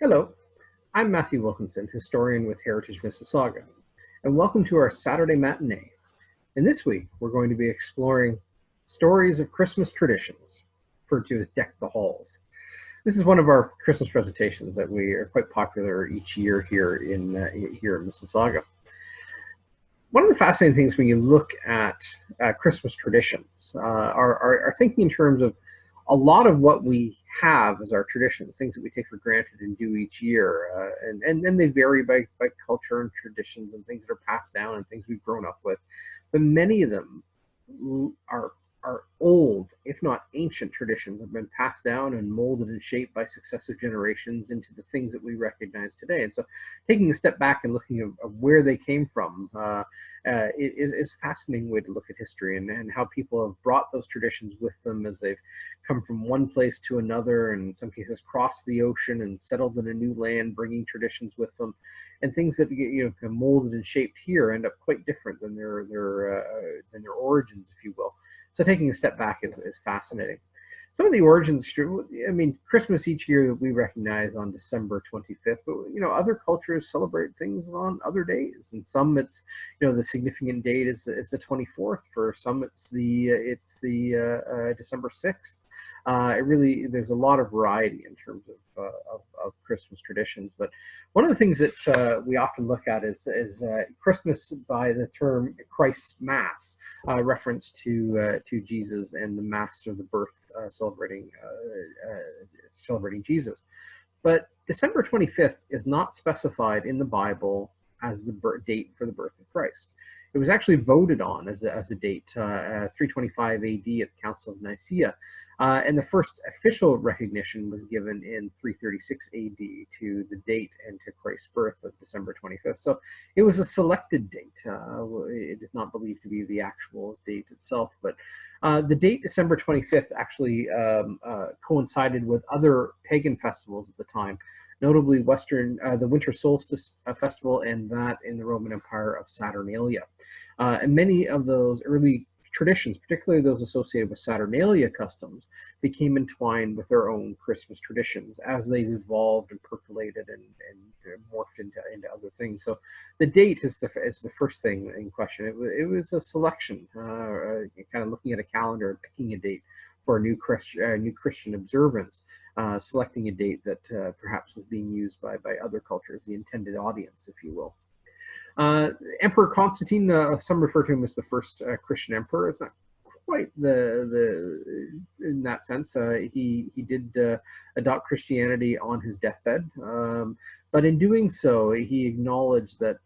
Hello, I'm Matthew Wilkinson, historian with Heritage Mississauga, and welcome to our Saturday Matinee. And this week, we're going to be exploring stories of Christmas traditions, referred to as Deck the Halls. This is one of our Christmas presentations that we are quite popular each year here in Mississauga. One of the fascinating things when you look at Christmas traditions are thinking in terms of a lot of what we have as our traditions, things that we take for granted and do each year. And then they vary by culture and traditions and things that are passed down and things we've grown up with. But many of them are old, if not ancient traditions, have been passed down and molded and shaped by successive generations into the things that we recognize today. And so taking a step back and looking at where they came from is a fascinating way to look at history and how people have brought those traditions with them as they've come from one place to another, and in some cases crossed the ocean and settled in a new land, bringing traditions with them. And things that kind of molded and shaped here end up quite different than their origins, if you will. So taking a step back is fascinating. Some of the origins, I mean, Christmas each year we recognize on December 25th, but other cultures celebrate things on other days, and some it's the significant date is the 24th. For some it's the December 6th. There's a lot of variety in terms of Christmas traditions. But one of the things that we often look at is Christmas by the term Christ's Mass, reference to Jesus and the Mass, or the birth, celebrating Jesus. But December 25th is not specified in the Bible as the date for the birth of Christ. It was actually voted on as a date, 325 AD at the Council of Nicaea. And the first official recognition was given in 336 AD to the date and to Christ's birth of December 25th. So it was a selected date. It is not believed to be the actual date itself, but the date December 25th actually coincided with other pagan festivals at the time, notably the Winter Solstice Festival, and that in the Roman Empire of Saturnalia. And many of those early traditions, particularly those associated with Saturnalia customs, became entwined with their own Christmas traditions as they evolved and percolated and morphed into other things. So the date is the first thing in question. It was a selection, kind of looking at a calendar and picking a date for a new Christian observance, selecting a date that perhaps was being used by other cultures, the intended audience, if you will. Emperor Constantine, some refer to him as the first Christian emperor. It's not quite in that sense. He did adopt Christianity on his deathbed, but in doing so, he acknowledged that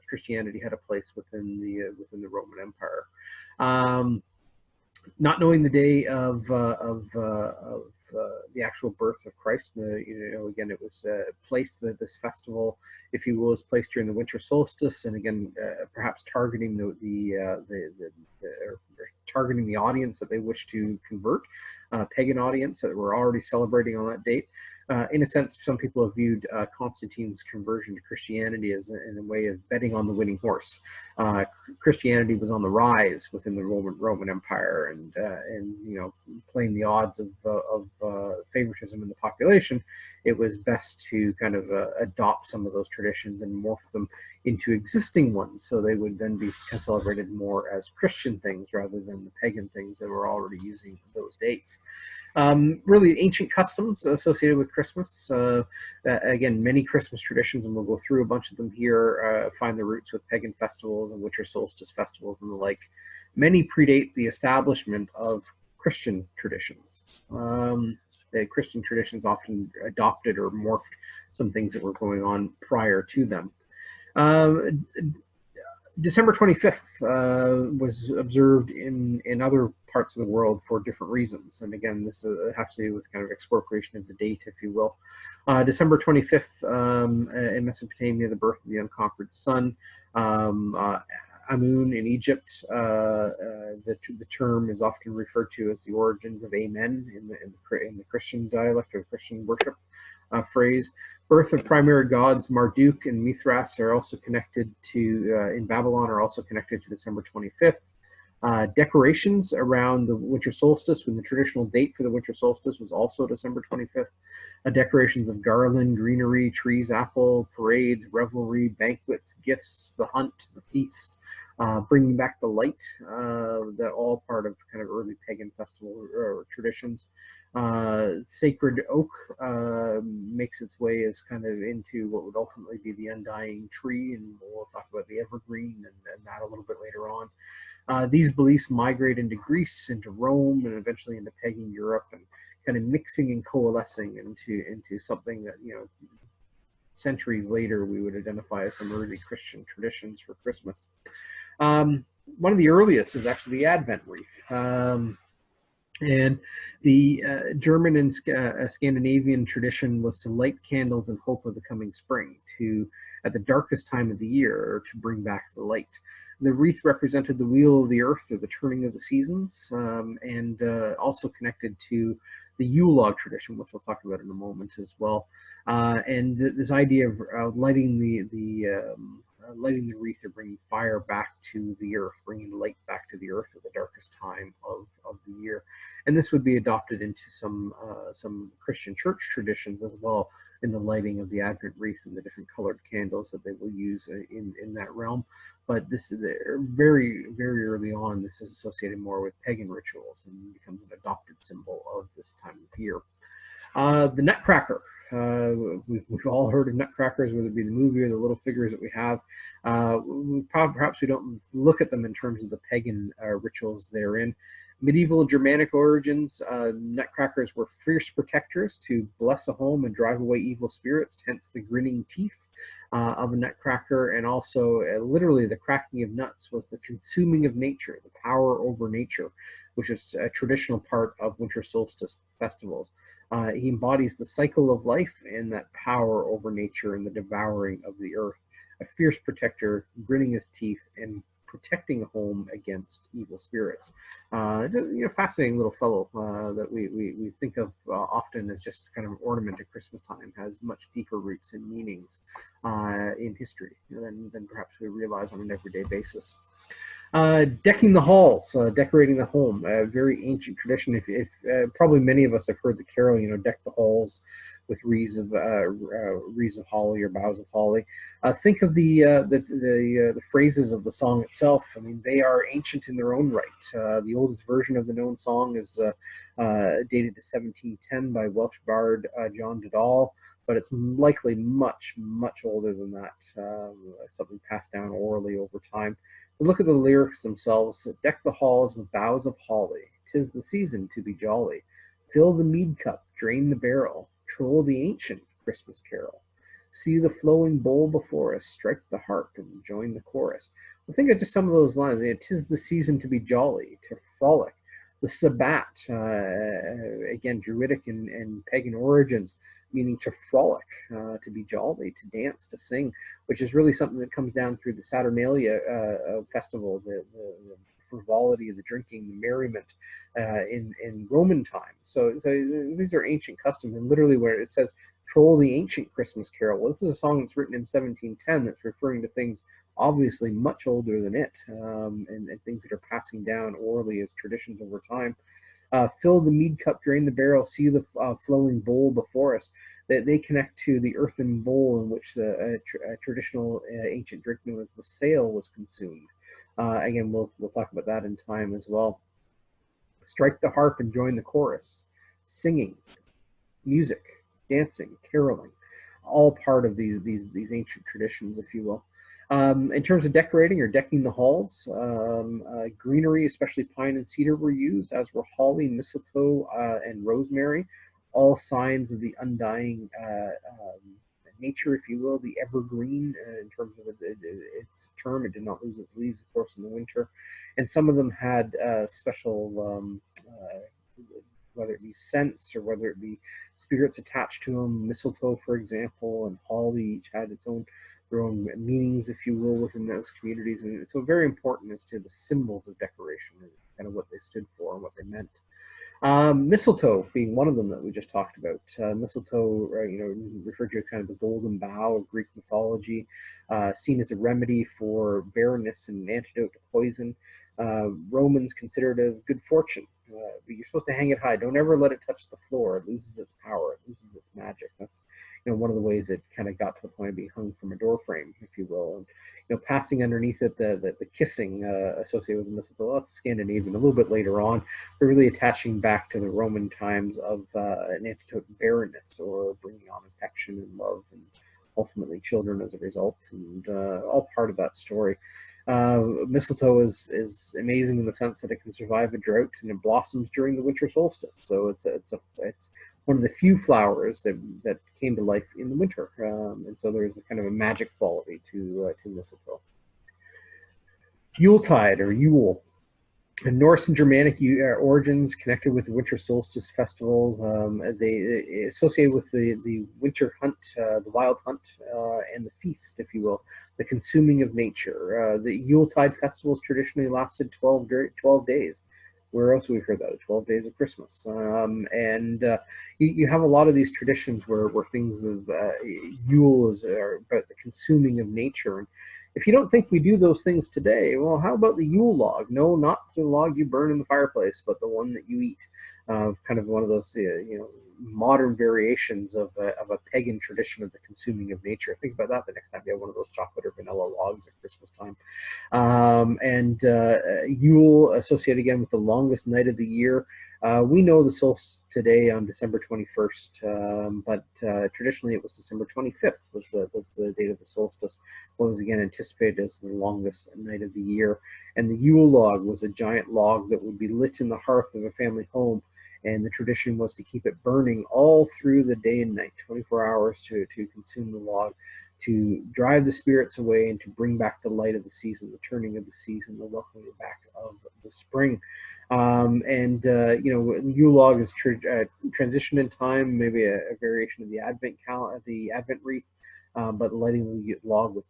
Christianity had a place within the Roman Empire. Not knowing the day of the actual birth of Christ, again, it was placed that this festival, if you will, is placed during the winter solstice, and again, perhaps targeting targeting the audience that they wish to convert, pagan audience that were already celebrating on that date. In a sense, some people have viewed Constantine's conversion to Christianity as in a way of betting on the winning horse. Christianity was on the rise within the Roman Empire, and playing the odds of favoritism in the population, it was best to kind of adopt some of those traditions and morph them into existing ones, so they would then be celebrated more as Christian things rather than the pagan things that were already using those dates. Really ancient customs associated with Christmas. Again, many Christmas traditions, and we'll go through a bunch of them here, find their roots with pagan festivals and winter solstice festivals and the like. Many predate the establishment of Christian traditions. The Christian traditions often adopted or morphed some things that were going on prior to them. December 25th was observed in other parts of the world for different reasons. And again, this has to do with kind of expropriation of the date, if you will. December 25th in Mesopotamia, the birth of the unconquered sun. Amun in Egypt, the term is often referred to as the origins of Amen in the Christian dialect or Christian worship phrase. Birth of primary gods Marduk and Mithras are also connected to, in Babylon, are also connected to December 25th. Decorations around the winter solstice, when the traditional date for the winter solstice was also December 25th. Decorations of garland, greenery, trees, apple, parades, revelry, banquets, gifts, the hunt, the feast, bringing back the light, that all part of kind of early pagan festival traditions. Sacred oak makes its way as kind of into what would ultimately be the undying tree, and we'll talk about the evergreen and that a little bit later on. These beliefs migrate into Greece, into Rome, and eventually into pagan Europe, and kind of mixing and coalescing into something that, you know, centuries later we would identify as some early Christian traditions for Christmas. One of the earliest is actually the Advent wreath. And the German and Scandinavian tradition was to light candles in hope of the coming spring, at the darkest time of the year, to bring back the light. The wreath represented the wheel of the earth, or the turning of the seasons, and also connected to the Yule log tradition, which we'll talk about in a moment as well. And this idea of lighting the wreath, or bringing fire back to the earth, bringing light back to the earth at the darkest time of the year. And this would be adopted into some Christian church traditions as well, in the lighting of the Advent wreath and the different colored candles that they will use in that realm. But this is very, very early on. This is associated more with pagan rituals and becomes an adopted symbol of this time of year. The Nutcracker. We've all heard of nutcrackers, whether it be the movie or the little figures that we have. Perhaps we don't look at them in terms of the pagan rituals they're in. Medieval Germanic origins, nutcrackers were fierce protectors to bless a home and drive away evil spirits, hence the grinning teeth of a nutcracker. And also, literally, the cracking of nuts was the consuming of nature, the power over nature, which is a traditional part of winter solstice festivals. He embodies the cycle of life and that power over nature and the devouring of the earth. A fierce protector, grinning his teeth and protecting a home against evil spirits. Fascinating little fellow that we think of often as just kind of an ornament at Christmas time, has much deeper roots and meanings in history than perhaps we realize on an everyday basis. Decking the halls, decorating the home, a very ancient tradition. If probably many of us have heard the carol, deck the halls with wreaths of holly or boughs of holly. Think of the phrases of the song itself. I mean, they are ancient in their own right. The oldest version of the known song is dated to 1710 by Welsh bard John Dudall, but it's likely much, much older than that. Something passed down orally over time. But look at the lyrics themselves. Deck the halls with boughs of holly. 'Tis the season to be jolly. Fill the mead cup, drain the barrel. Troll the ancient Christmas carol. See the flowing bowl before us. Strike the harp and join the chorus. Well, think of just some of those lines. 'Tis the season to be jolly, to frolic. The Sabbat, again, Druidic and pagan origins, meaning to frolic, to be jolly, to dance, to sing, which is really something that comes down through the Saturnalia festival, the frivolity, the drinking, the merriment in Roman times. So these are ancient customs, and literally where it says "Troll the ancient Christmas carol," well, this is a song that's written in 1710 that's referring to things obviously much older than it, and things that are passing down orally as traditions over time. Fill the mead cup, drain the barrel, see the flowing bowl before us. They connect to the earthen bowl in which the traditional ancient drink known as wassail was consumed. Again, we'll talk about that in time as well. Strike the harp and join the chorus. Singing, music, dancing, caroling, all part of these ancient traditions, if you will. In terms of decorating or decking the halls, greenery, especially pine and cedar, were used, as were holly, mistletoe, and rosemary, all signs of the undying nature, if you will, the evergreen in terms of its term. It did not lose its leaves, of course, in the winter. And some of them had special, whether it be scents or whether it be spirits attached to them. Mistletoe, for example, and holly each had their own meanings, if you will, within those communities. And so very important as to the symbols of decoration and kind of what they stood for and what they meant. Mistletoe being one of them that we just talked about. Mistletoe, referred to as kind of the golden bough of Greek mythology, seen as a remedy for barrenness and an antidote to poison. Romans considered it good fortune. But you're supposed to hang it high. Don't ever let it touch the floor. It loses its power. It loses its magic. That's one of the ways it kind of got to the point of being hung from a door frame, if you will. And passing underneath it, the kissing associated with the mistletoe, that's Scandinavian. A little bit later on, we're really attaching back to the Roman times of an antidote to barrenness, or bringing on affection and love, and ultimately children as a result, and all part of that story. Mistletoe is amazing in the sense that it can survive a drought, and it blossoms during the winter solstice. So it's one of the few flowers that came to life in the winter, and so there's a kind of a magic quality to mistletoe. Yuletide, or Yule. Norse and Germanic origins connected with the winter solstice festival. They associated with the winter hunt, the wild hunt, and the feast, if you will, the consuming of nature. The Yuletide festivals traditionally lasted 12 days. Where else have we heard that? 12 days of Christmas. You have a lot of these traditions where things of Yule are about the consuming of nature. And if you don't think we do those things today, well, how about the Yule log? No, not the log you burn in the fireplace, but the one that you eat. Kind of one of those, modern variations of a pagan tradition of the consuming of nature. Think about that the next time you have one of those chocolate or vanilla logs at Christmas time. Yule associated again with the longest night of the year. We know the solstice today on December 21st, but traditionally it was December 25th was the date of the solstice. What was again anticipated as the longest night of the year. And the Yule log was a giant log that would be lit in the hearth of a family home. And the tradition was to keep it burning all through the day and night, 24 hours to consume the log, to drive the spirits away and to bring back the light of the season, the turning of the season, the welcoming back of the spring. Yule log is transition in time, maybe a variation of the Advent wreath, but lighting the log with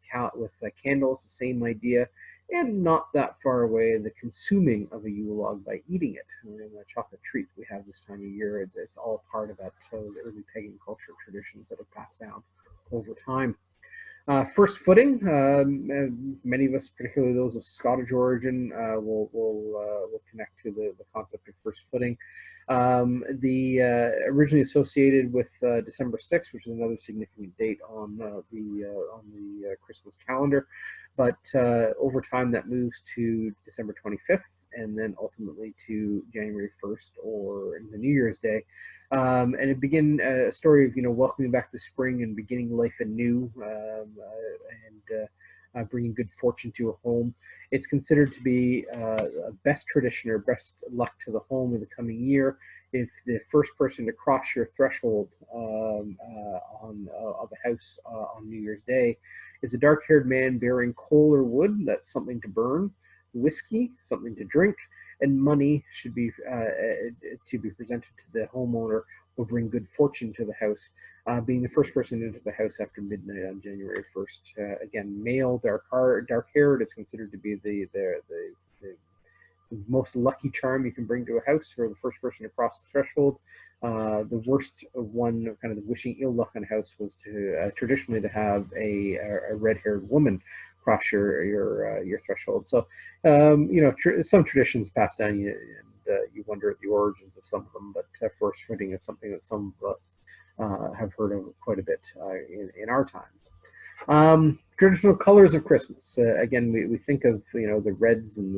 candles, the same idea. And not that far away, the consuming of a Yule log by eating it, and the chocolate treat we have this time of year. It's all part of that early pagan culture traditions that have passed down over time. First footing, many of us, particularly those of Scottish origin, will connect to the concept of first footing. Originally associated with December 6th, which is another significant date on the Christmas calendar, but over time that moves to December 25th, and then ultimately to January 1st, or the New Year's Day. And it begin a story of welcoming back the spring and beginning life anew, and bringing good fortune to a home. It's considered to be a best tradition or best luck to the home of the coming year if the first person to cross your threshold of a house on New Year's Day is a dark-haired man bearing coal or wood. That's something to burn, whiskey, something to drink, and money should be to be presented to the homeowner will bring good fortune to the house. Being the first person into the house after midnight on January 1st. Again, male, dark-haired is considered to be the most lucky charm you can bring to a house for the first person to cross the threshold. The worst one, kind of the wishing ill luck on a house, was to traditionally to have a red-haired woman cross your threshold. So some traditions pass down, and you wonder at the origins of some of them. But first footing is something that some of us have heard of quite a bit in our times. Traditional colors of Christmas. Again, we think of the reds and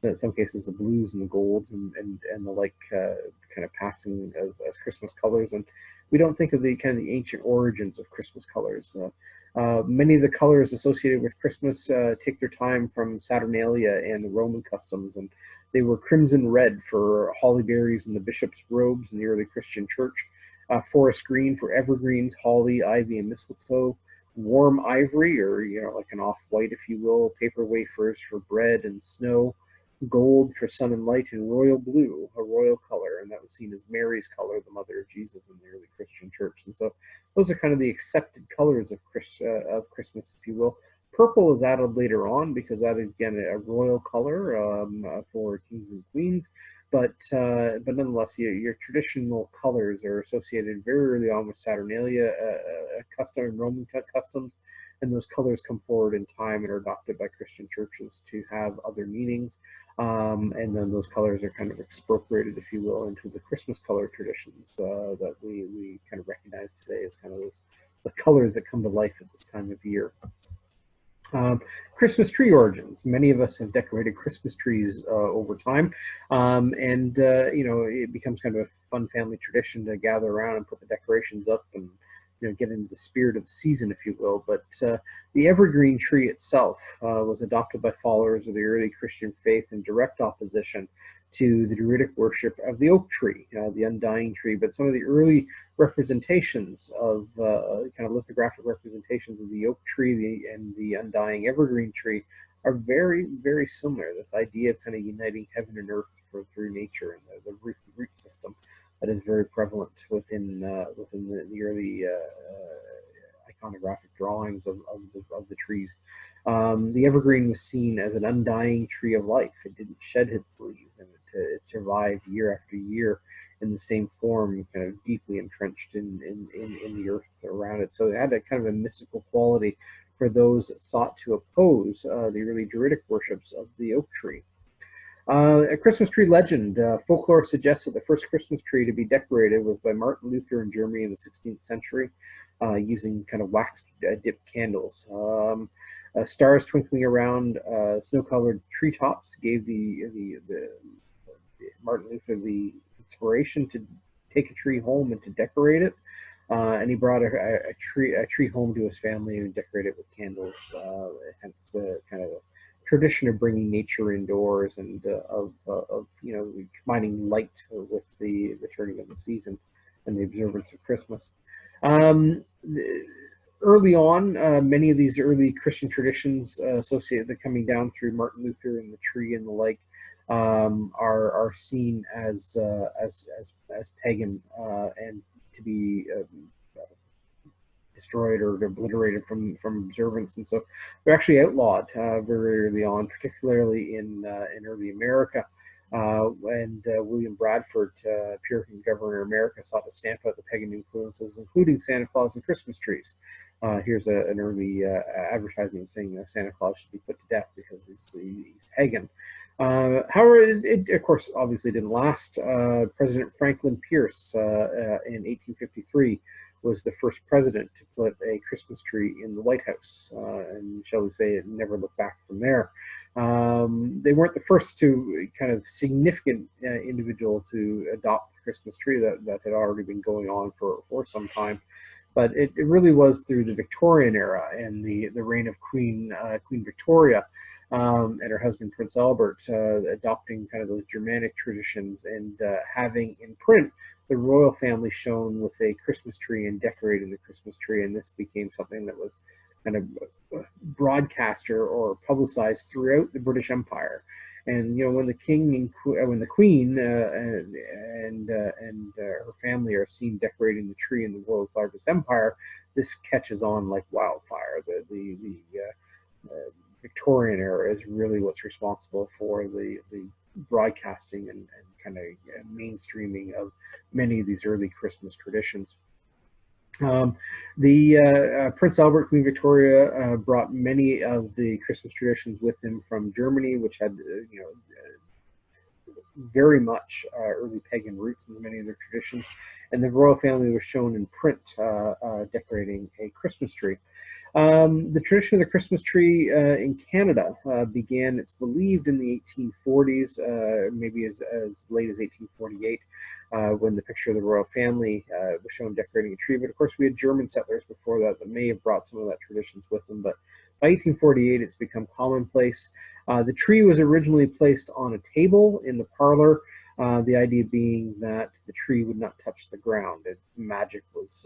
in some cases the blues and the golds and the like, kind of passing as Christmas colors, and we don't think of the ancient origins of Christmas colors. Many of the colors associated with Christmas take their time from Saturnalia and the Roman customs, and they were crimson red for holly berries and the bishop's robes in the early Christian church, forest green for evergreens, holly, ivy, and mistletoe, warm ivory, or like an off-white, if you will, paper wafers for bread and snow, gold for sun and light, and royal blue, a royal color, and that was seen as Mary's color, the mother of Jesus in the early Christian church. And so those are kind of the accepted colors of Christmas, if you will. Purple is added later on because that is, again, a royal color for kings and queens. But nonetheless, your traditional colors are associated very early on with Saturnalia custom and Roman customs, and those colors come forward in time and are adopted by Christian churches to have other meanings. And then those colors are kind of expropriated, if you will, into the Christmas color traditions that we kind of recognize today as kind of the colors that come to life at this time of year. Christmas tree origins. Many of us have decorated Christmas trees over time, and it becomes kind of a fun family tradition to gather around and put the decorations up and get into the spirit of the season, if you will. But the evergreen tree itself was adopted by followers of the early Christian faith in direct opposition to the Druidic worship of the oak tree, the undying tree. But some of the early representations of kind of lithographic representations of the oak tree and the undying evergreen tree are very, very similar. This idea of kind of uniting heaven and earth through nature and the root system that is very prevalent within the early iconographic drawings of the trees. The evergreen was seen as an undying tree of life. It didn't shed its leaves, and it survived year after year in the same form, kind of deeply entrenched in the earth around it. So it had a kind of a mystical quality for those that sought to oppose the early Druidic worships of the oak tree. A Christmas tree legend. Folklore suggests that the first Christmas tree to be decorated was by Martin Luther in Germany in the 16th century, using kind of wax dipped candles. Stars twinkling around snow-colored treetops gave the Martin Luther the inspiration to take a tree home and to decorate it. And he brought a tree home to his family and decorated it with candles. Hence the kind of tradition of bringing nature indoors and of combining light with the returning of the season and the observance of Christmas. Early on, many of these early Christian traditions associated with coming down through Martin Luther and the tree and the like are seen as pagan and to be destroyed or obliterated from observance, and so they're actually outlawed very early on, particularly in early America. And William Bradford, Puritan governor of America, sought to stamp out the pagan influences, including Santa Claus and Christmas trees. Here's an early advertisement saying Santa Claus should be put to death because he's pagan. However, it of course obviously didn't last. President Franklin Pierce in 1853 was the first president to put a Christmas tree in the White House, and shall we say it never looked back from there. They weren't the first to kind of significant individual to adopt the Christmas tree. That had already been going on for some time. But it really was through the Victorian era and the reign of Queen Victoria and her husband Prince Albert adopting kind of those Germanic traditions and having in print the royal family shown with a Christmas tree and decorating the Christmas tree, and this became something that was kind of broadcast or publicized throughout the British Empire. And when the king and when the queen and her family are seen decorating the tree in the world's largest empire, this catches on like wildfire. The Victorian era is really what's responsible for the broadcasting and kind of mainstreaming of many of these early Christmas traditions. Prince Albert, Queen Victoria brought many of the Christmas traditions with him from Germany, which had very much early pagan roots in many of their traditions, and the royal family was shown in print decorating a Christmas tree. The tradition of the Christmas tree in Canada began, it's believed, in the 1840s, maybe as late as 1848, when the picture of the royal family was shown decorating a tree. But of course, we had German settlers before that may have brought some of that traditions with them. But by 1848, it's become commonplace. The tree was originally placed on a table in the parlor, the idea being that the tree would not touch the ground. Magic was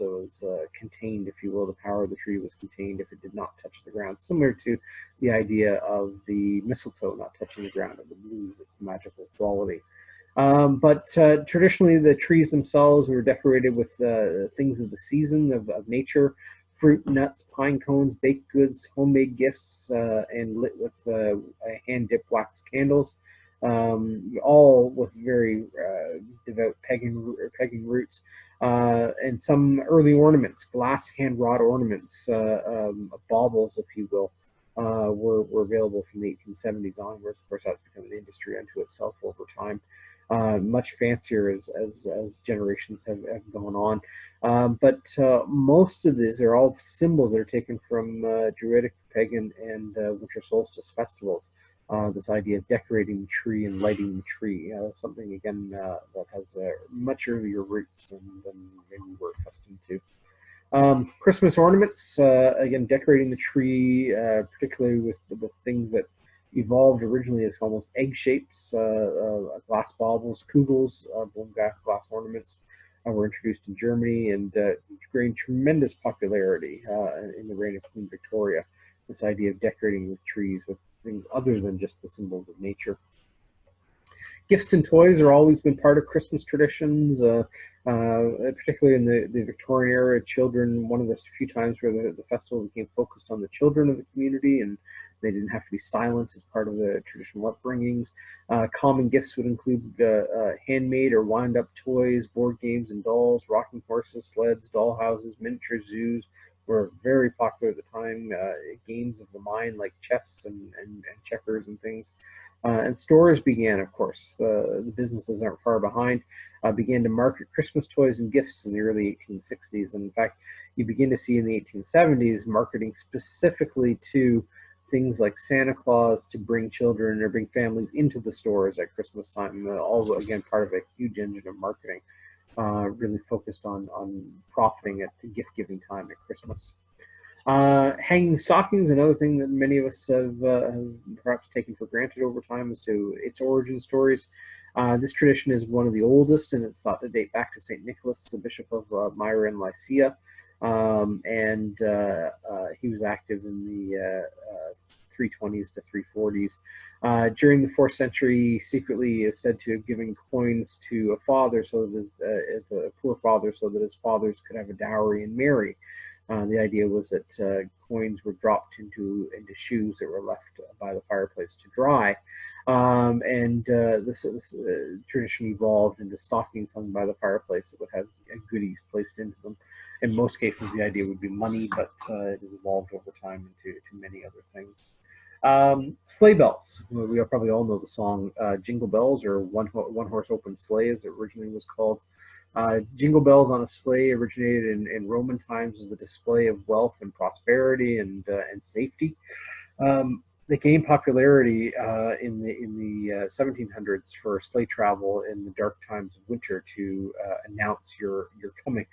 contained, if you will. The power of the tree was contained if it did not touch the ground, similar to the idea of the mistletoe not touching the ground and the lose its magical quality. But traditionally, the trees themselves were decorated with things of the season, of nature. fruit, nuts, pine cones, baked goods, homemade gifts, and lit with hand-dipped wax candles, all with very devout pagan roots, and some early ornaments, glass hand-wrought ornaments, baubles, if you will, were available from the 1870s onwards. Of course, that's become an industry unto itself over time. Much fancier as generations have gone on. But most of these are all symbols that are taken from Druidic, pagan, and winter solstice festivals. This idea of decorating the tree and lighting the tree, something again that has much earlier roots than we were accustomed to. Christmas ornaments, again, decorating the tree, particularly with things that evolved originally as almost egg shapes, glass baubles, kugels, blown glass ornaments were introduced in Germany and gained tremendous popularity in the reign of Queen Victoria. This idea of decorating with trees with things other than just the symbols of nature. Gifts and toys are always been part of Christmas traditions, particularly in the Victorian era. Children, one of the few times where the festival became focused on the children of the community, and they didn't have to be silent as part of the traditional upbringings. Common gifts would include handmade or wind-up toys, board games and dolls, rocking horses, sleds, doll houses, miniature zoos were very popular at the time. Games of the mind like chess and checkers and things. And stores began, of course, the businesses aren't far behind, began to market Christmas toys and gifts in the early 1860s. And in fact, you begin to see in the 1870s marketing specifically to things like Santa Claus to bring children or bring families into the stores at Christmas time, all again part of a huge engine of marketing, really focused on profiting at the gift-giving time at Christmas. Hanging stockings, another thing that many of us have perhaps taken for granted over time as to its origin stories. This tradition is one of the oldest, and it's thought to date back to St. Nicholas, the Bishop of Myra and Lycia, and he was active in the 320s to 340s. During the 4th century, secretly is said to have given coins to a father, so that a poor father, so that his fathers could have a dowry and marry. The idea was that coins were dropped into shoes that were left by the fireplace to dry. This tradition evolved into stockings hung by the fireplace that would have goodies placed into them. In most cases, the idea would be money, but it has evolved over time into many other things. Sleigh bells. We probably all know the song Jingle Bells, or One Horse Open Sleigh, as it originally was called. Jingle bells on a sleigh originated in Roman times as a display of wealth and prosperity and safety. They gained popularity in the 1700s for sleigh travel in the dark times of winter to announce your coming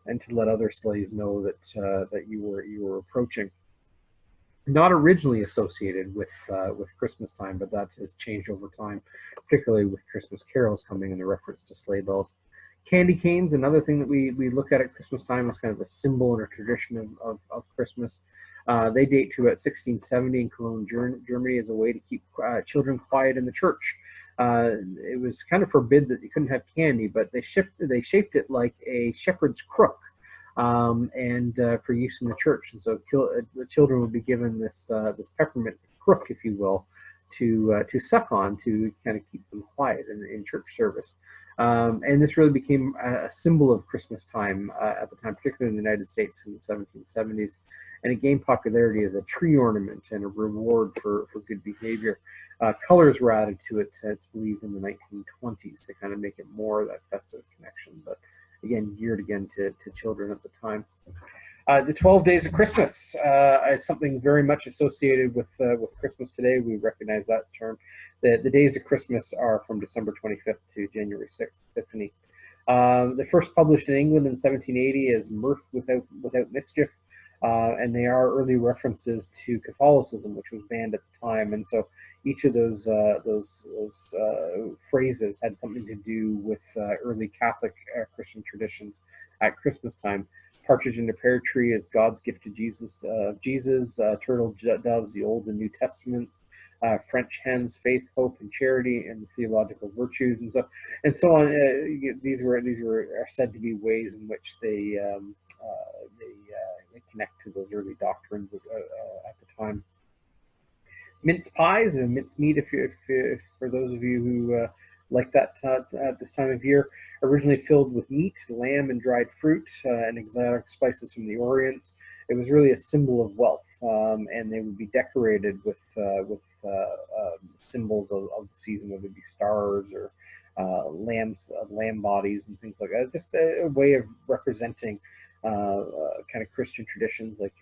and to let other sleighs know that you were approaching. Not originally associated with Christmas time, but that has changed over time, particularly with Christmas carols coming in the reference to sleigh bells. Candy canes, another thing that we look at Christmas time as kind of a symbol and a tradition of Christmas. They date to about 1670 in Cologne, Germany, as a way to keep children quiet in the church. It was kind of forbid that you couldn't have candy, but they shaped it like a shepherd's crook, and for use in the church. And so the children would be given this peppermint crook, if you will, to suck on to kind of keep them quiet in church service. And this really became a symbol of Christmas time at the time, particularly in the United States in the 1770s. And it gained popularity as a tree ornament and a reward for good behavior. Colors were added to it, it's believed, in the 1920s to kind of make it more of that festive connection, but again, geared again to children at the time. The 12 days of Christmas is something very much associated with Christmas today. We recognize that term. The days of Christmas are from December 25th to January 6th, Epiphany. They first published in England in 1780 as Mirth Without Mischief, and they are early references to Catholicism, which was banned at the time. And so each of those phrases had something to do with early Catholic Christian traditions at Christmas time. Partridge in a Pear Tree is God's gift to Jesus. Turtle doves, the Old and New Testaments. French hens, faith, hope, and charity, and theological virtues, and so on. These are said to be ways in which they connect to those early doctrines at the time. Mince pies and mince meat, if for those of you who like that at this time of year, originally filled with meat, lamb, and dried fruit, and exotic spices from the Orient. It was really a symbol of wealth, and they would be decorated with symbols of the season, whether it be stars or lamb bodies and things like that. Just a way of representing kind of Christian traditions, like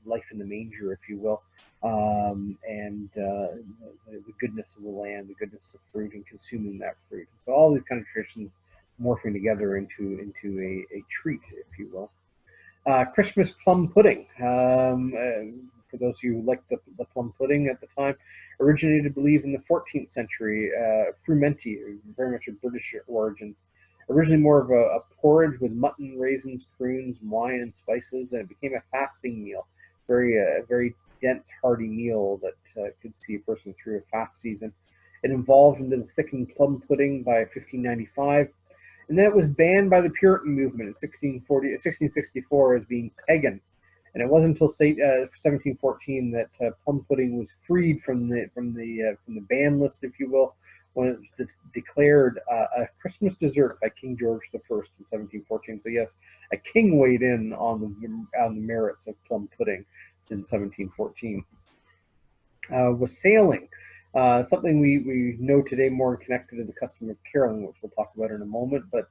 life in the manger, if you will, and the goodness of the land, the goodness of fruit, and consuming that fruit. So all these kind of traditions morphing together into a treat, if you will. Christmas plum pudding. For those of you who liked the plum pudding at the time, originated, I believe, in the 14th century. Frumenti, very much of British origins. Originally more of a porridge with mutton, raisins, prunes, wine, and spices, and it became a fasting meal. Very dense, hearty meal that could see a person through a fast season. It evolved into the thickened plum pudding by 1595, and then it was banned by the Puritan movement in 1664 as being pagan. And it wasn't until 1714 that plum pudding was freed from the ban list, if you will, when it was declared a Christmas dessert by King George I in 1714. So yes, a king weighed in on the merits of plum pudding since 1714. Wassailing, something we know today more connected to the custom of caroling, which we'll talk about in a moment. But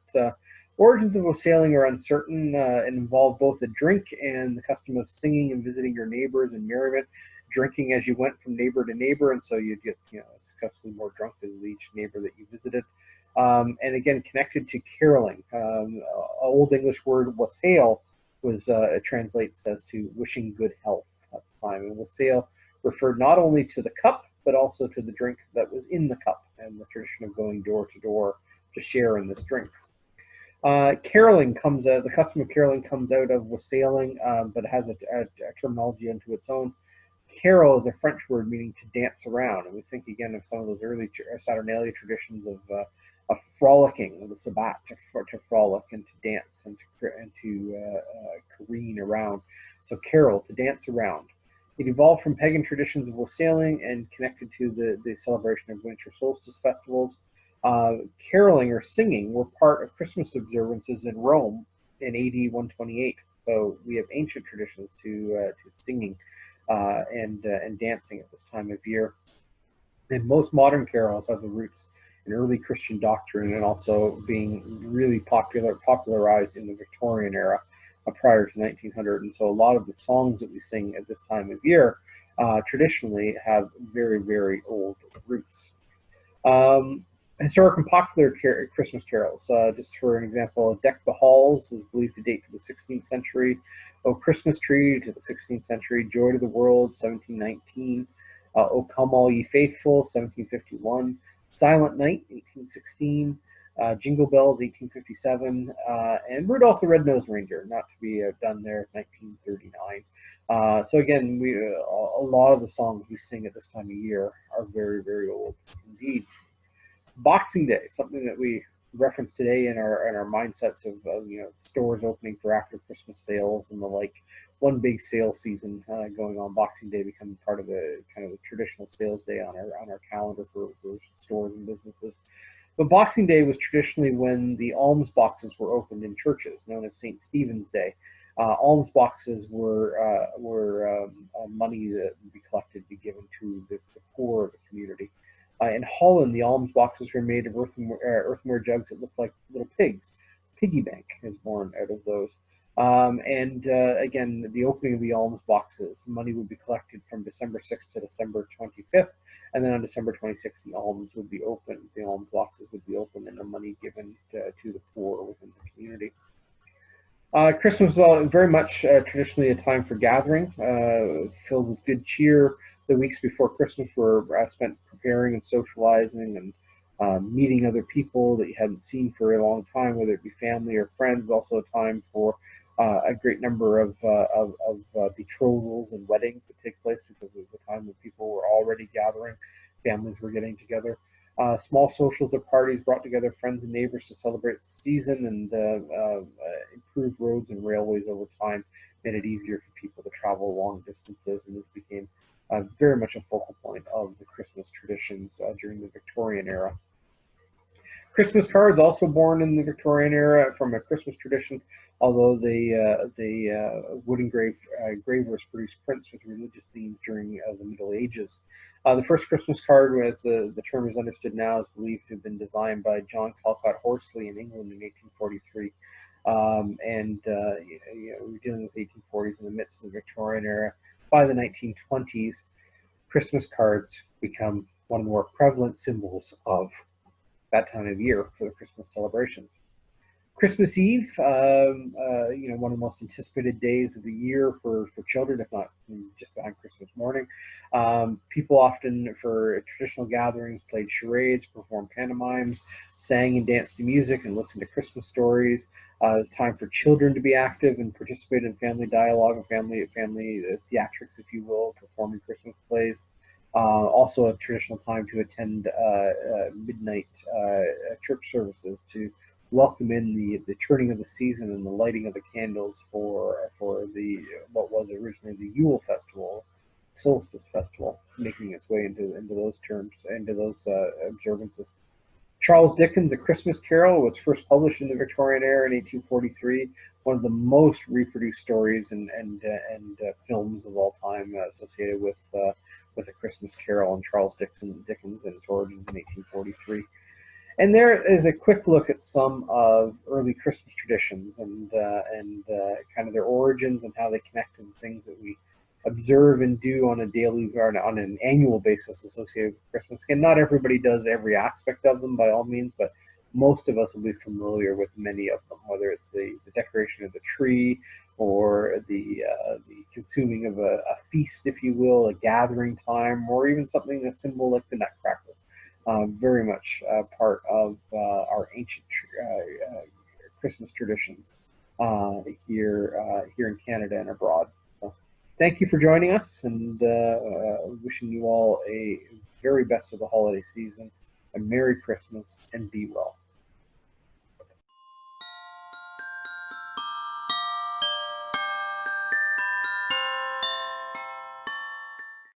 origins of wassailing are uncertain and involve both a drink and the custom of singing and visiting your neighbors in merriment, drinking as you went from neighbor to neighbor, and so you'd get successively more drunk as each neighbor that you visited. And again, connected to caroling. Old English word wassail it translates as to wishing good health at the time. And wassail referred not only to the cup, but also to the drink that was in the cup, and the tradition of going door to door to share in this drink. Caroling the custom of caroling comes out of wassailing, but it has a terminology unto its own. Carol is a French word meaning to dance around, and we think again of some of those early Saturnalia traditions of frolicking, the sabbat, to frolic and to dance and to careen around. So carol, to dance around. It evolved from pagan traditions of wassailing and connected to the celebration of winter solstice festivals. Caroling or singing were part of Christmas observances in Rome in AD 128. So we have ancient traditions to singing and dancing at this time of year. And most modern carols have the roots in early Christian doctrine and also being really popularized in the Victorian era prior to 1900. And so a lot of the songs that we sing at this time of year traditionally have very, very old roots. Historic and popular Christmas carols. Just for an example, Deck the Halls is believed to date to the 16th century. O Christmas Tree to the 16th century. Joy to the World, 1719. O Come All Ye Faithful, 1751. Silent Night, 1816. Jingle Bells, 1857. And Rudolph the Red-Nosed Reindeer, not to be done there, 1939. So again, a lot of the songs we sing at this time of year are very, very old indeed. Boxing Day, something that we reference today in our mindsets of stores opening for after Christmas sales and the like. One big sales season going on. Boxing Day becoming part of the kind of the traditional sales day on our calendar for stores and businesses. But Boxing Day was traditionally when the alms boxes were opened in churches, known as St. Stephen's Day. Alms boxes were money that would be collected to be given to the poor of the community. In Holland, the alms boxes were made of earthenware jugs that looked like little pigs. Piggy bank is born out of those. Again, the opening of the alms boxes, money would be collected from December 6th to December 25th, and then on December 26th, the alms would be opened. The alms boxes would be opened, and the money given to the poor within the community. Christmas was very much traditionally a time for gathering, filled with good cheer. The weeks before Christmas were spent preparing and socializing and meeting other people that you hadn't seen for a long time, whether it be family or friends. Also a time for a great number of betrothals and weddings that take place because it was the time when people were already gathering, families were getting together. Small socials or parties brought together friends and neighbors to celebrate the season, and improved roads and railways over time made it easier for people to travel long distances, and this became very much a focal point of the Christmas traditions during the Victorian era. Christmas cards, also born in the Victorian era from a Christmas tradition, although the wood engravers produced prints with religious themes during the Middle Ages. The first Christmas card, as the term is understood now, is believed to have been designed by John Calcott Horsley in England in 1843. We're dealing with 1840s in the midst of the Victorian era. By the 1920s, Christmas cards become one of the more prevalent symbols of that time of year for the Christmas celebrations. Christmas Eve, one of the most anticipated days of the year for children, if not just behind Christmas morning. People often, for traditional gatherings, played charades, performed pantomimes, sang and danced to music, and listened to Christmas stories. It was time for children to be active and participate in family dialogue and family theatrics, if you will, performing Christmas plays. Also a traditional time to attend midnight church services to welcome in the turning of the season and the lighting of the candles for the what was originally the Yule festival, solstice festival, making its way into those terms, into those observances. Charles Dickens' A Christmas Carol was first published in the Victorian era in 1843. One of the most reproduced stories and films of all time associated with A Christmas Carol and Charles Dickens and its origins in 1843. And there is a quick look at some of early Christmas traditions and kind of their origins and how they connect to the things that we observe and do on a daily or on an annual basis associated with Christmas. And not everybody does every aspect of them by all means, but most of us will be familiar with many of them, whether it's the decoration of the tree or the consuming of a feast, if you will, a gathering time, or even something as simple like the Nutcracker. Very much part of our ancient Christmas traditions here in Canada and abroad. So, thank you for joining us, and wishing you all a very best of the holiday season, a Merry Christmas, and be well.